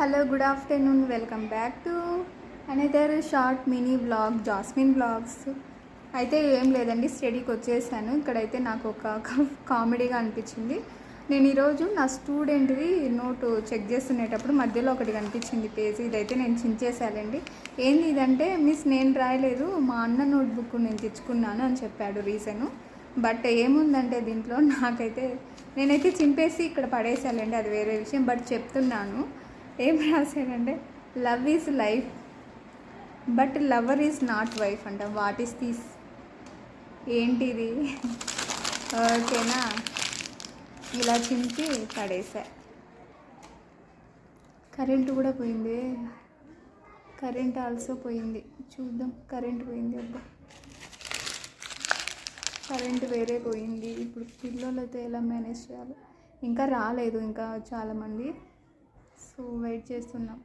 Hello, good afternoon. Welcome back to another short mini blog, Jasmine blogs. అయితే ఏం లేదండి, స్టడీకి వచ్చేసాను. ఇక్కడైతే నాకు ఒక కామెడీగా అనిపించింది. నేను ఈరోజు నా స్టూడెంట్ది నోటు చెక్ చేస్తునేటప్పుడు మధ్యలో ఒకటి కనిపించింది పేజీ. ఇదైతే నేను చించేసానండి. ఏంది ఇదంటే, మిస్ నేను రాయలేదు, మా అన్న నోట్బుక్ నేను తెచ్చుకున్నాను అని చెప్పాడు రీజను. బట్ ఏముందంటే దీంట్లో నేనైతే చింపేసి ఇక్కడ పడేసానండి, అది వేరే విషయం. బట్ చెప్తున్నాను, ఏం రాశానంటే, love is life but lover is not wife అంట. What is this? ఏంటిది? ఓకేనా, ఇలా చింపి పడేసా. కరెంటు కూడా పోయింది, కరెంట్ ఆల్సో పోయింది. చూద్దాం, కరెంట్ పోయింది. అబ్బా, కరెంట్ వేరే పోయింది. ఇప్పుడు పిల్లలతో ఎలా మేనేజ్ చేయాలి? ఇంకా రాలేదు, ఇంకా చాలామంది. సో వెయిట్ చేస్తున్నాం.